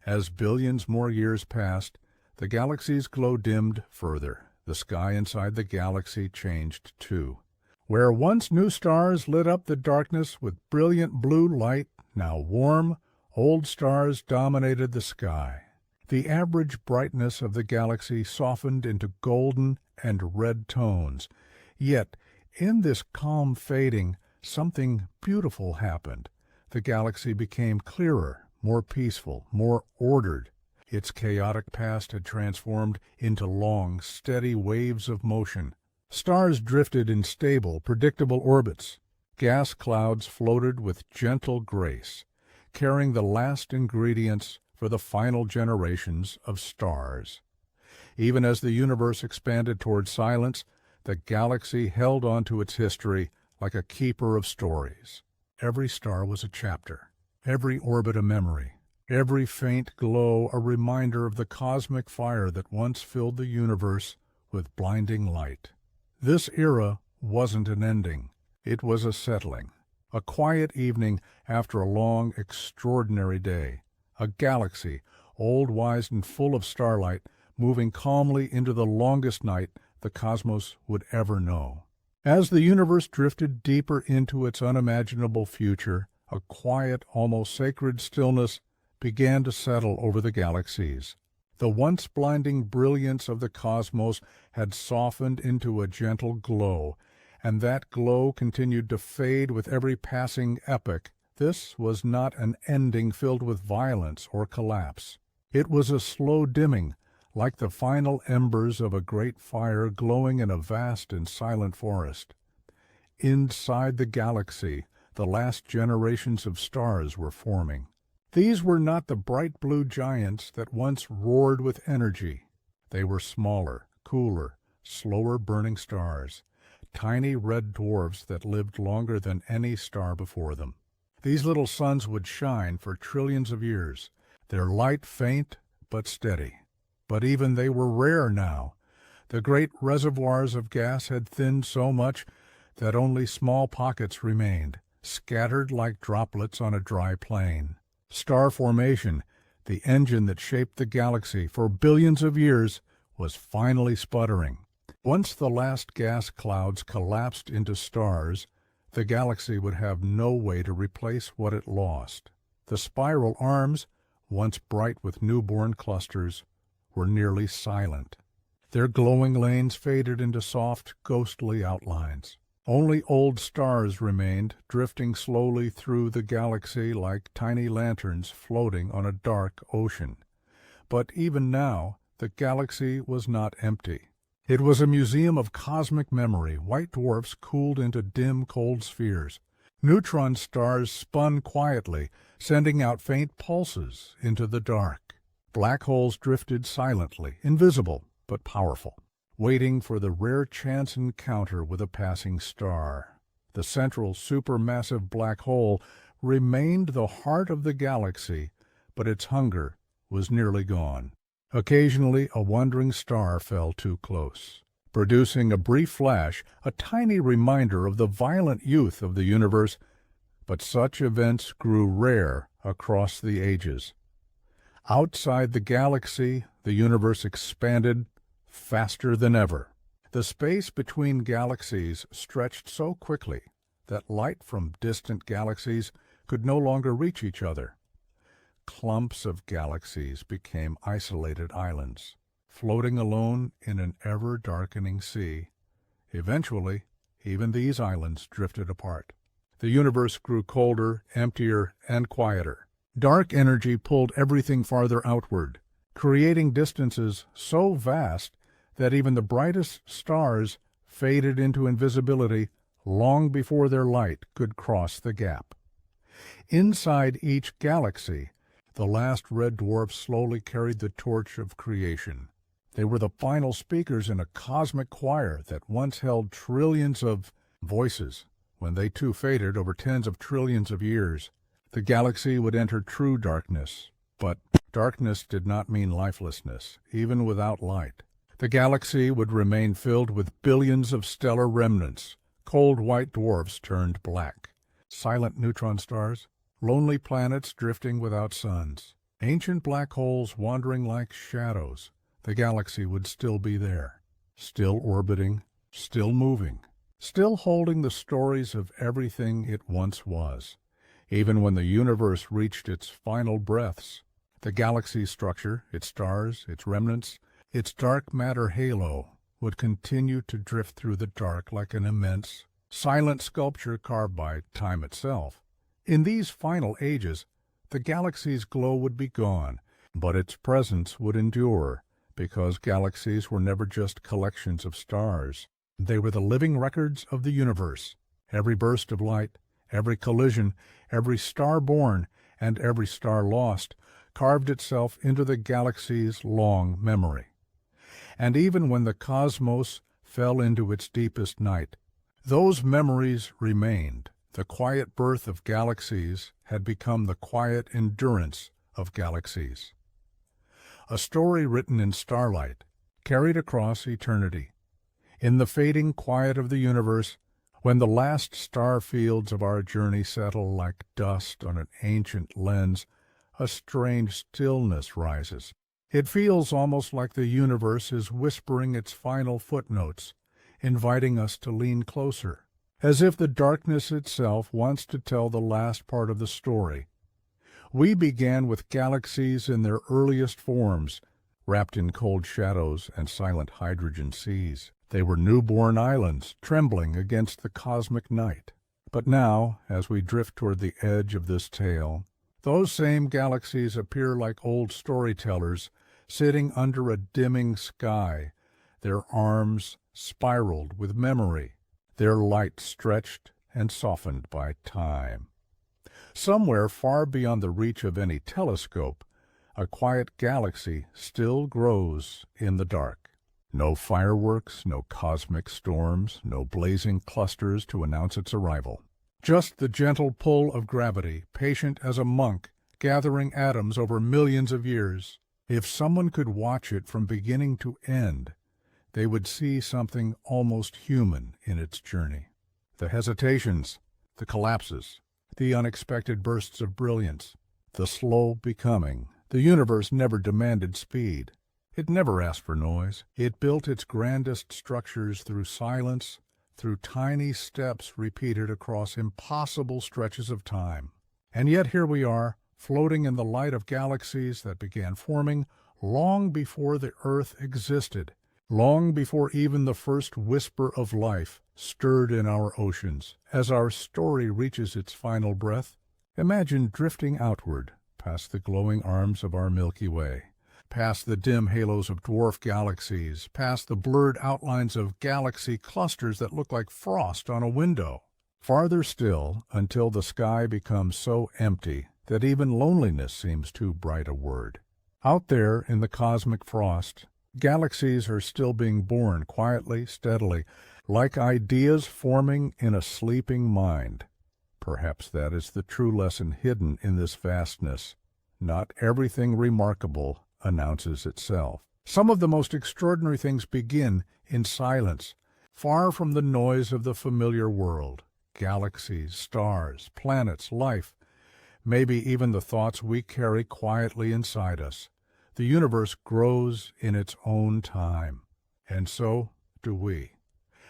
As billions more years passed, the galaxy's glow dimmed further. The sky inside the galaxy changed too. Where once new stars lit up the darkness with brilliant blue light, now warm, old stars dominated the sky. The average brightness of the galaxy softened into golden and red tones. Yet, in this calm fading, something beautiful happened. The galaxy became clearer, more peaceful, more ordered. Its chaotic past had transformed into long, steady waves of motion. Stars drifted in stable, predictable orbits. Gas clouds floated with gentle grace, carrying the last ingredients for the final generations of stars. Even as the universe expanded toward silence, the galaxy held on to its history like a keeper of stories. Every star was a chapter, every orbit a memory, every faint glow a reminder of the cosmic fire that once filled the universe with blinding light. This era wasn't an ending. It was a settling. A quiet evening after a long, extraordinary day. A galaxy, old, wise, and full of starlight, moving calmly into the longest night the cosmos would ever know. As the universe drifted deeper into its unimaginable future, a quiet, almost sacred stillness began to settle over the galaxies. The once blinding brilliance of the cosmos had softened into a gentle glow, and that glow continued to fade with every passing epoch. This was not an ending filled with violence or collapse. It was a slow dimming, like the final embers of a great fire glowing in a vast and silent forest. Inside the galaxy, the last generations of stars were forming. These were not the bright blue giants that once roared with energy. They were smaller, cooler, slower-burning stars, tiny red dwarfs that lived longer than any star before them. These little suns would shine for trillions of years, their light faint but steady. But even they were rare now. The great reservoirs of gas had thinned so much that only small pockets remained, scattered like droplets on a dry plain. Star formation, the engine that shaped the galaxy for billions of years, was finally sputtering. Once the last gas clouds collapsed into stars, the galaxy would have no way to replace what it lost. The spiral arms, once bright with newborn clusters, were nearly silent. Their glowing lanes faded into soft, ghostly outlines. Only old stars remained, drifting slowly through the galaxy like tiny lanterns floating on a dark ocean. But even now, the galaxy was not empty. It was a museum of cosmic memory. White dwarfs cooled into dim, cold spheres. Neutron stars spun quietly, sending out faint pulses into the dark. Black holes drifted silently, invisible but powerful, waiting for the rare chance encounter with a passing star. The central supermassive black hole remained the heart of the galaxy, but its hunger was nearly gone. Occasionally, a wandering star fell too close, producing a brief flash, a tiny reminder of the violent youth of the universe, but such events grew rare across the ages. Outside the galaxy, the universe expanded faster than ever. The space between galaxies stretched so quickly that light from distant galaxies could no longer reach each other. Clumps of galaxies became isolated islands, floating alone in an ever-darkening sea. Eventually, even these islands drifted apart. The universe grew colder, emptier, and quieter. Dark energy pulled everything farther outward, creating distances so vast that even the brightest stars faded into invisibility long before their light could cross the gap. Inside each galaxy, the last red dwarfs slowly carried the torch of creation. They were the final speakers in a cosmic choir that once held trillions of voices. When they too faded over tens of trillions of years, the galaxy would enter true darkness. But darkness did not mean lifelessness, even without light. The galaxy would remain filled with billions of stellar remnants, cold white dwarfs turned black, silent neutron stars, lonely planets drifting without suns, ancient black holes wandering like shadows. The galaxy would still be there, still orbiting, still moving, still holding the stories of everything it once was. Even when the universe reached its final breaths, the galaxy's structure, its stars, its remnants, its dark matter halo would continue to drift through the dark like an immense, silent sculpture carved by time itself. In these final ages, the galaxy's glow would be gone, but its presence would endure, because galaxies were never just collections of stars. They were the living records of the universe. Every burst of light, every collision, every star born, and every star lost carved itself into the galaxy's long memory. And even when the cosmos fell into its deepest night, those memories remained. The quiet birth of galaxies had become the quiet endurance of galaxies. A story written in starlight, carried across eternity. In the fading quiet of the universe, when the last star fields of our journey settle like dust on an ancient lens, a strange stillness rises. It feels almost like the universe is whispering its final footnotes, inviting us to lean closer, as if the darkness itself wants to tell the last part of the story. We began with galaxies in their earliest forms, wrapped in cold shadows and silent hydrogen seas. They were newborn islands, trembling against the cosmic night. But now, as we drift toward the edge of this tale, those same galaxies appear like old storytellers, sitting under a dimming sky, their arms spiraled with memory, their light stretched and softened by time. Somewhere far beyond the reach of any telescope, a quiet galaxy still grows in the dark. No fireworks, no cosmic storms, no blazing clusters to announce its arrival. Just the gentle pull of gravity, patient as a monk, gathering atoms over millions of years. If someone could watch it from beginning to end, they would see something almost human in its journey. The hesitations, the collapses, the unexpected bursts of brilliance, the slow becoming. The universe never demanded speed. It never asked for noise. It built its grandest structures through silence, through tiny steps repeated across impossible stretches of time. And yet here we are, floating in the light of galaxies that began forming long before the Earth existed, long before even the first whisper of life stirred in our oceans. As our story reaches its final breath, imagine drifting outward past the glowing arms of our Milky Way, past the dim halos of dwarf galaxies, past the blurred outlines of galaxy clusters that look like frost on a window. Farther still, until the sky becomes so empty that even loneliness seems too bright a word. Out there in the cosmic frost, galaxies are still being born quietly, steadily, like ideas forming in a sleeping mind. Perhaps that is the true lesson hidden in this vastness. Not everything remarkable announces itself. Some of the most extraordinary things begin in silence, far from the noise of the familiar world. Galaxies, stars, planets, life, maybe even the thoughts we carry quietly inside us. The universe grows in its own time, and so do we.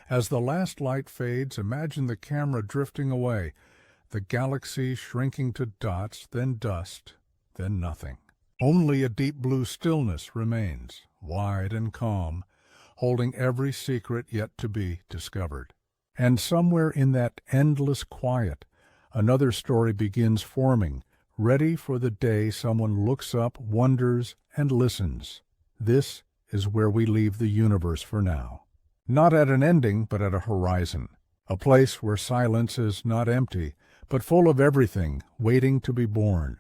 As the last light fades, imagine the camera drifting away, the galaxy shrinking to dots, then dust, then nothing. Only a deep blue stillness remains, wide and calm, holding every secret yet to be discovered. And somewhere in that endless quiet, another story begins forming, ready for the day someone looks up, wonders, and listens. This is where we leave the universe for now. Not at an ending, but at a horizon. A place where silence is not empty, but full of everything waiting to be born.